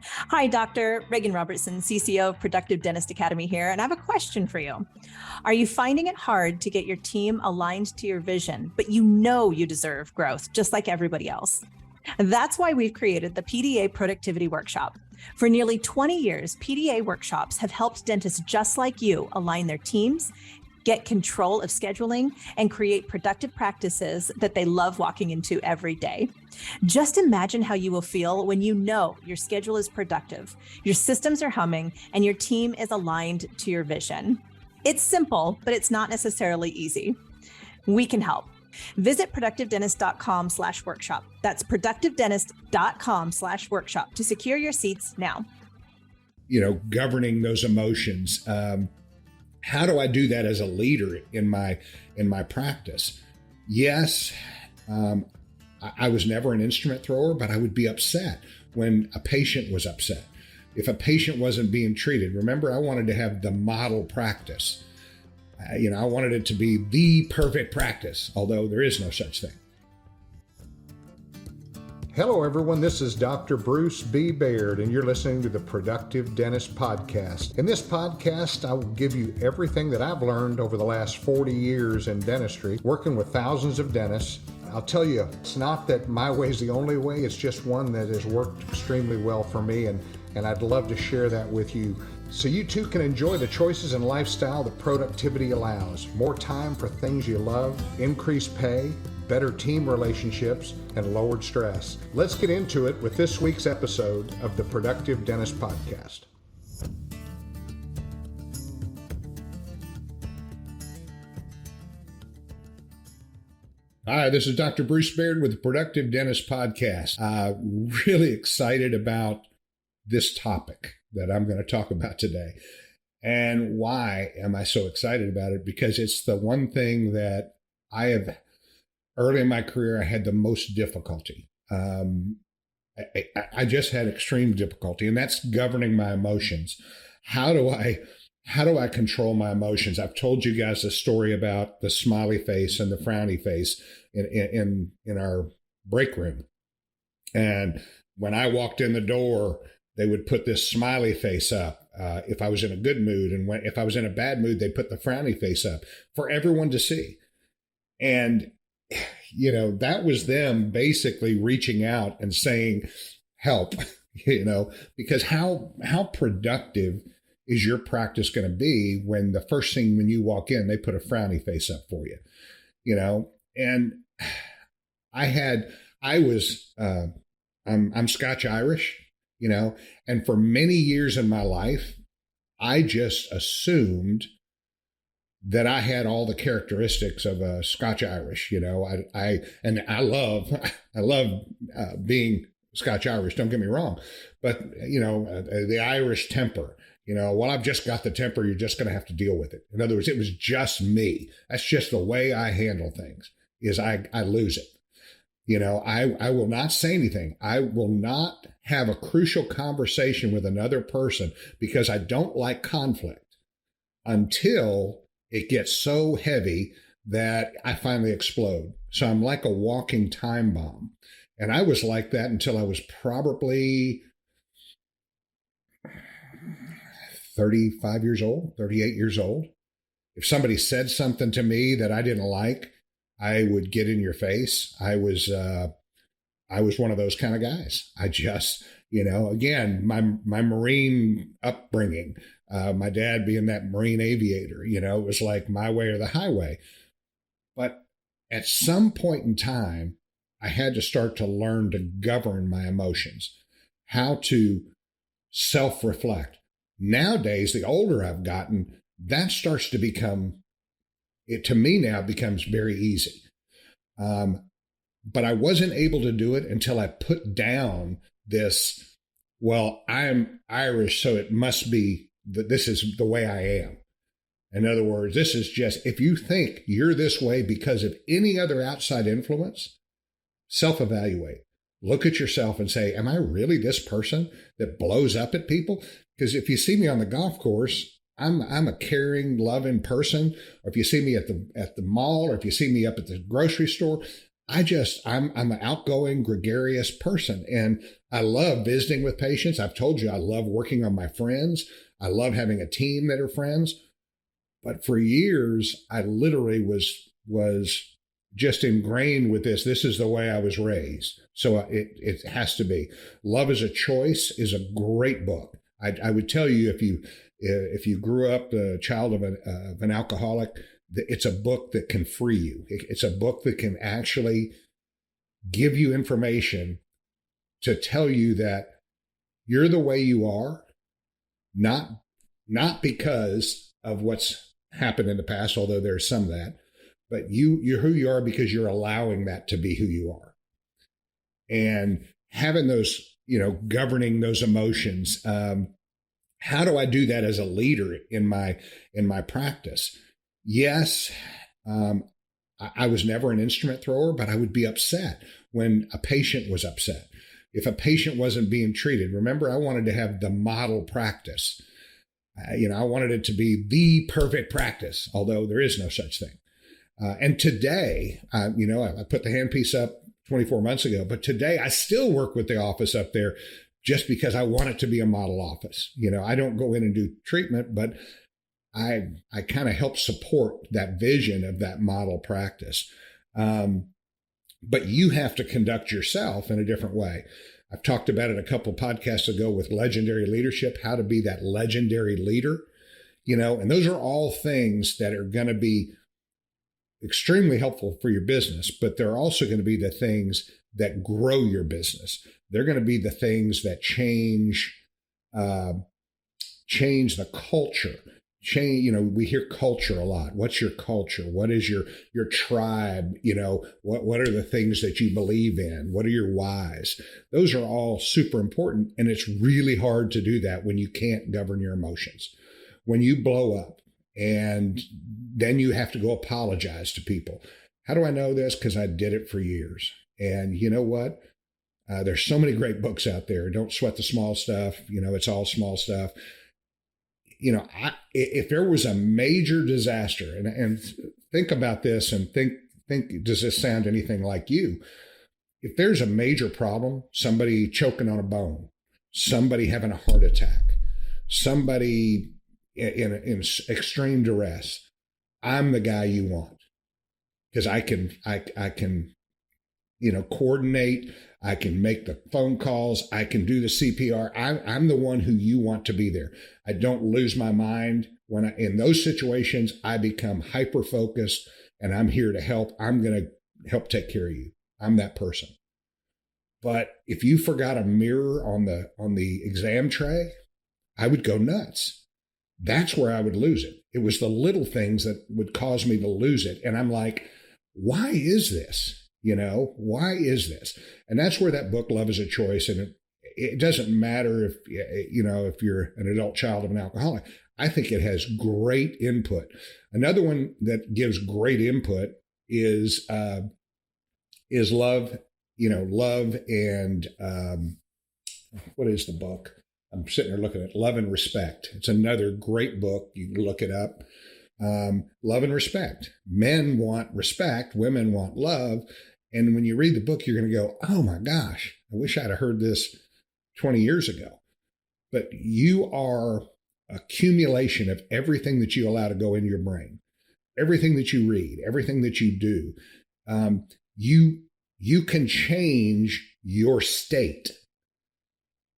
Hi, Dr. Reagan Robertson, CCO of Productive Dentist Academy here, and I have a question for you. Are you finding it hard to get your team aligned to your vision, but you know you deserve growth just like everybody else? That's why we've created the PDA Productivity Workshop. For nearly 20 years, PDA workshops have helped dentists just like you align their teams, get control of scheduling, and create productive practices that they love walking into every day. Just imagine how you will feel when you know your schedule is productive, your systems are humming, and your team is aligned to your vision. It's simple, but it's not necessarily easy. We can help. Visit productivedentist.com/workshop. That's productivedentist.com/workshop to secure your seats now. Governing those emotions. How do I do that as a leader in my practice? Yes, I was never an instrument thrower, but I would be upset when a patient was upset. If a patient wasn't being treated, remember, I wanted to have the model practice. I wanted it to be the perfect practice, although there is no such thing. Hello, everyone. This is Dr. Bruce B. Baird, and you're listening to the Productive Dentist Podcast. In this podcast, I will give you everything that I've learned over the last 40 years in dentistry, working with thousands of dentists. I'll tell you, it's not that my way is the only way. It's just one that has worked extremely well for me, and I'd love to share that with you so you too can enjoy the choices and lifestyle that productivity allows. More time for things you love, increased pay, better team relationships, and lowered stress. Let's get into it with this week's episode of the Productive Dentist Podcast. Hi, this is Dr. Bruce Baird with the Productive Dentist Podcast. Really excited about this topic that I'm going to talk about today. And why am I so excited about it? Because it's the one thing that early in my career, I had the most difficulty. I just had extreme difficulty, and that's governing my emotions. How do I control my emotions? I've told you guys the story about the smiley face and the frowny face in our break room. And when I walked in the door, they would put this smiley face up if I was in a good mood. And if I was in a bad mood, they'd put the frowny face up for everyone to see. And, that was them basically reaching out and saying, help, because how productive is your practice going to be when the first thing when you walk in, they put a frowny face up for you, and I'm Scotch Irish, and for many years in my life, I just assumed that I had all the characteristics of a Scotch Irish. I love being Scotch Irish. Don't get me wrong, but the Irish temper. I've just got the temper. You're just going to have to deal with it. In other words, it was just me. That's just the way I handle things. Is I lose it. I will not say anything. I will not have a crucial conversation with another person because I don't like conflict until it gets so heavy that I finally explode. So I'm like a walking time bomb. And I was like that until I was probably 35 years old, 38 years old. If somebody said something to me that I didn't like, I would get in your face. I was one of those kind of guys. I just, again, my Marine upbringing, my dad being that Marine aviator, it was like my way or the highway. But at some point in time, I had to start to learn to govern my emotions, how to self-reflect. Nowadays, the older I've gotten, that starts to become, it to me now becomes very easy. But I wasn't able to do it until I put down this, well, I'm Irish, so it must be that this is the way I am. In other words, this is just, if you think you're this way because of any other outside influence, self-evaluate. Look at yourself and say, am I really this person that blows up at people? Because if you see me on the golf course, I'm a caring, loving person. Or if you see me at the mall, or if you see me up at the grocery store, I'm an outgoing, gregarious person. And I love visiting with patients. I've told you I love working on my friends. I love having a team that are friends. But for years, I literally was just ingrained with this. This is the way I was raised. So it has to be. Love is a Choice is a great book. I would tell you, if you grew up the child of an alcoholic, it's a book that can free you. It's a book that can actually give you information to tell you that you're the way you are, not because of what's happened in the past, although there's some of that, but you're who you are because you're allowing that to be who you are. And having those, governing those emotions. How do I do that as a leader in my practice? Yes, I was never an instrument thrower, but I would be upset when a patient was upset. If a patient wasn't being treated, remember, I wanted to have the model practice. I wanted it to be the perfect practice, although there is no such thing. And today, I put the handpiece up 24 months ago, but today I still work with the office up there just because I want it to be a model office. I don't go in and do treatment, but I kind of help support that vision of that model practice. But you have to conduct yourself in a different way. I've talked about it a couple of podcasts ago with legendary leadership, how to be that legendary leader, and those are all things that are going to be extremely helpful for your business, but they're also going to be the things that grow your business. They're going to be the things that change the culture. We hear culture a lot. What's your culture? What is your tribe? What are the things that you believe in? What are your whys? Those are all super important. And it's really hard to do that when you can't govern your emotions. When you blow up and then you have to go apologize to people. How do I know this? Because I did it for years. And you know what? There's so many great books out there. Don't sweat the small stuff. It's all small stuff. If there was a major disaster, and think about this and think, does this sound anything like you? If there's a major problem, somebody choking on a bone, somebody having a heart attack, somebody in extreme duress, I'm the guy you want because I can coordinate. I can make the phone calls. I can do the CPR. I'm the one who you want to be there. I don't lose my mind in those situations. I become hyper focused, and I'm here to help. I'm going to help take care of you. I'm that person. But if you forgot a mirror on the exam tray, I would go nuts. That's where I would lose it. It was the little things that would cause me to lose it, and I'm like, why is this? Why is this? And that's where that book, Love is a Choice, and it doesn't matter if you're an adult child of an alcoholic. I think it has great input. Another one that gives great input is love. Love and what is the book? I'm sitting there looking at Love and Respect. It's another great book. You can look it up. Love and respect. Men want respect. Women want love. And when you read the book, you're going to go, oh my gosh, I wish I'd have heard this 20 years ago. But you are accumulation of everything that you allow to go into your brain, everything that you read, everything that you do. You can change your state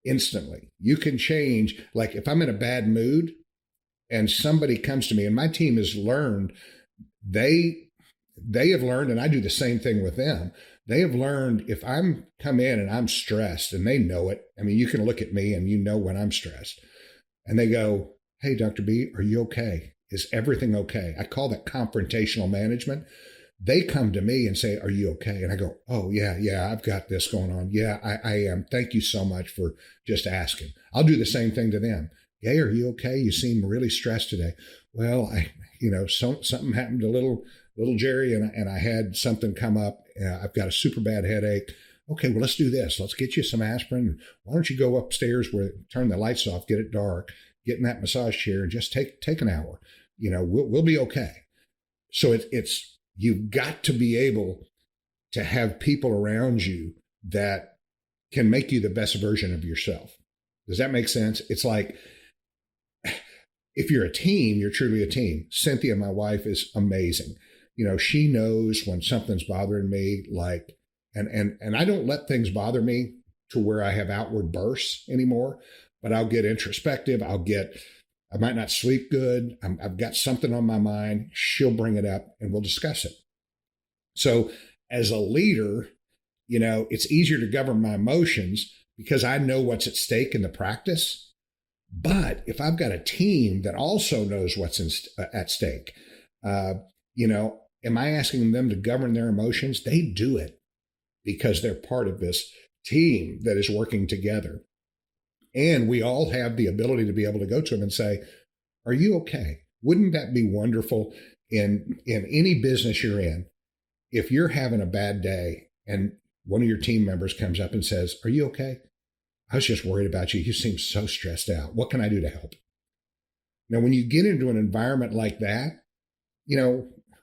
instantly. You can change, like if I'm in a bad mood and somebody comes to me, and my team has learned, they have learned, and I do the same thing with them. They have learned if I'm come in and I'm stressed, and they know it. I mean, you can look at me and you know when I'm stressed. And they go, hey, Dr. B, are you okay? Is everything okay? I call that confrontational management. They come to me and say, are you okay? And I go, oh, yeah, I've got this going on. Yeah, I am. Thank you so much for just asking. I'll do the same thing to them. Hey, are you okay? You seem really stressed today. Well, something happened to little Jerry, and I had something come up. I've got a super bad headache. Okay, well, let's do this. Let's get you some aspirin. Why don't you go upstairs turn the lights off, get it dark, get in that massage chair, and just take an hour. We'll be okay. So it's you've got to be able to have people around you that can make you the best version of yourself. Does that make sense? It's like, if you're a team, you're truly a team. Cynthia, my wife, is amazing. She knows when something's bothering me, like, and I don't let things bother me to where I have outward bursts anymore, but I'll get introspective. I might not sleep good. I've got something on my mind. She'll bring it up and we'll discuss it. So as a leader, it's easier to govern my emotions because I know what's at stake in the practice. But if I've got a team that also knows what's at stake, am I asking them to govern their emotions? They do it because they're part of this team that is working together. And we all have the ability to be able to go to them and say, are you okay? Wouldn't that be wonderful in any business you're in? If you're having a bad day and one of your team members comes up and says, are you okay? I was just worried about you. You seem so stressed out. What can I do to help? Now, when you get into an environment like that,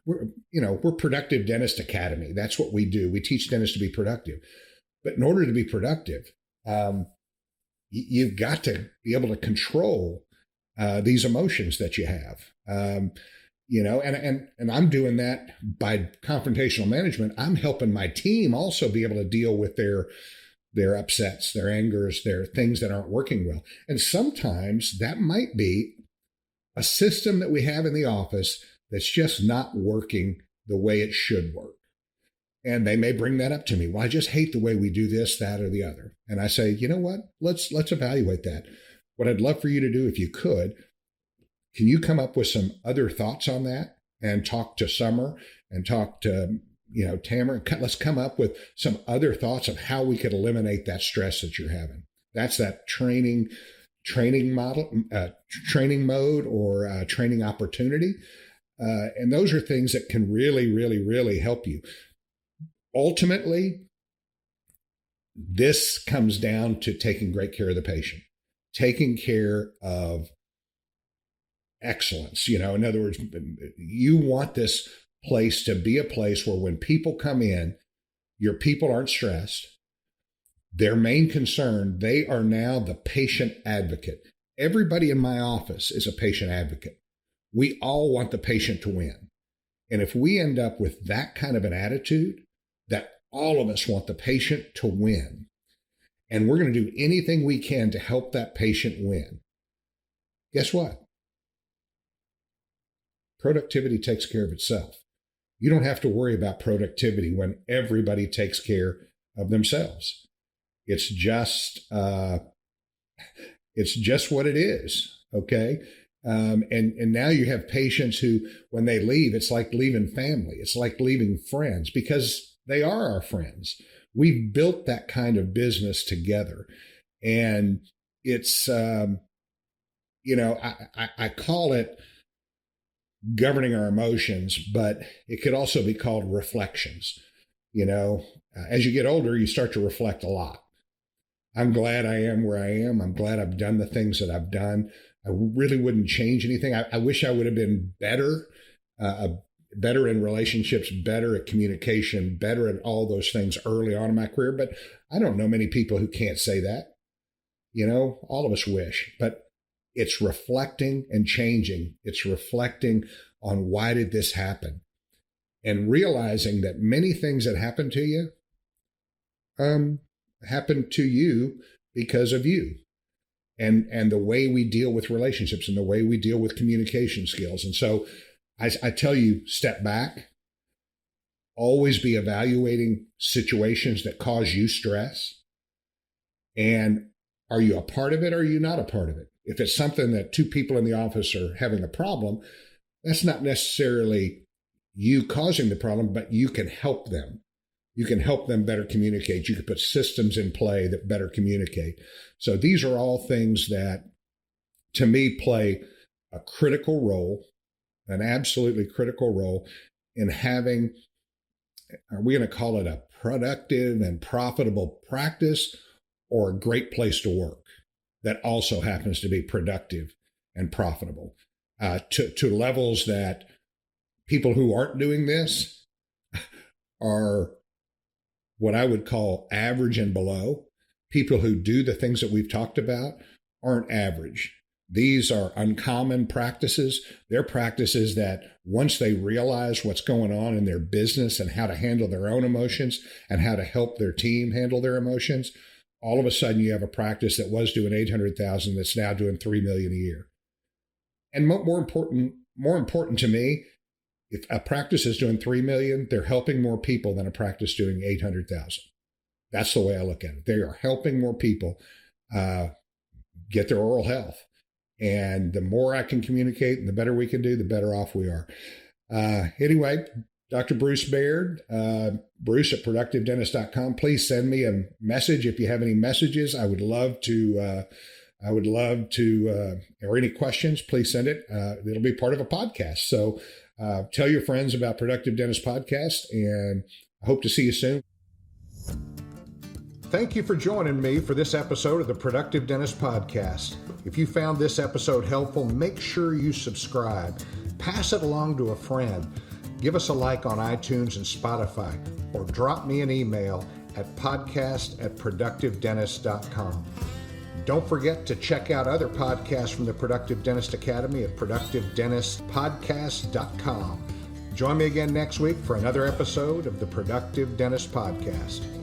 we're Productive Dentist Academy. That's what we do. We teach dentists to be productive. But in order to be productive, you've got to be able to control these emotions that you have. And I'm doing that by confrontational management. I'm helping my team also be able to deal with their upsets, their angers, their things that aren't working well. And sometimes that might be a system that we have in the office that's just not working the way it should work. And they may bring that up to me. Well, I just hate the way we do this, that, or the other. And I say, you know what? Let's evaluate that. What I'd love for you to do, if you could, can you come up with some other thoughts on that and talk to Summer and talk to Tamara? Let's come up with some other thoughts of how we could eliminate that stress that you're having. That's that training model, training mode, or training opportunity. And those are things that can really, really, really help you. Ultimately, this comes down to taking great care of the patient, taking care of excellence. In other words, you want this place to be a place where when people come in, your people aren't stressed. Their main concern, they are now the patient advocate. Everybody in my office is a patient advocate. We all want the patient to win. And if we end up with that kind of an attitude, that all of us want the patient to win, and we're going to do anything we can to help that patient win, guess what? Productivity takes care of itself. You don't have to worry about productivity when everybody takes care of themselves. It's just what it is. Okay. And now you have patients who, when they leave, it's like leaving family. It's like leaving friends, because they are our friends. We've built that kind of business together. And it's, I call it governing our emotions, but it could also be called reflections. As you get older, you start to reflect a lot. I'm glad I am where I am. I'm glad I've done the things that I've done. I really wouldn't change anything. I wish I would have been better in relationships, better at communication, better at all those things early on in my career. But I don't know many people who can't say that. All of us wish, but it's reflecting and changing. It's reflecting on, why did this happen? And realizing that many things that happen to you happen to you because of you. And the way we deal with relationships and the way we deal with communication skills. And so I tell you, step back, always be evaluating situations that cause you stress. And are you a part of it, or are you not a part of it? If it's something that two people in the office are having a problem, that's not necessarily you causing the problem, but you can help them. You can help them better communicate. You can put systems in play that better communicate. So these are all things that, to me, play a critical role, an absolutely critical role in having, are we going to call it a productive and profitable practice, or a great place to work that also happens to be productive and profitable, to levels that people who aren't doing this are what I would call average and below. people who do the things that we've talked about aren't average. These are uncommon practices. They're practices that once they realize what's going on in their business and how to handle their own emotions and how to help their team handle their emotions, all of a sudden you have a practice that was doing 800,000 that's now doing 3 million a year. And more important to me, if a practice is doing 3 million, they're helping more people than a practice doing 800,000. That's the way I look at it. They are helping more people get their oral health. And the more I can communicate and the better we can do, the better off we are. Anyway, Dr. Bruce Baird, Bruce at productivedentist.com. Please send me a message if you have any messages. I would love to, or any questions, please send it. It'll be part of a podcast. So tell your friends about Productive Dentist Podcast, and I hope to see you soon. Thank you for joining me for this episode of the Productive Dentist Podcast. If you found this episode helpful, make sure you subscribe. Pass it along to a friend. Give us a like on iTunes and Spotify, or drop me an email at podcast@productivedentist.com. Don't forget to check out other podcasts from the Productive Dentist Academy at productivedentistpodcast.com. Join me again next week for another episode of the Productive Dentist Podcast.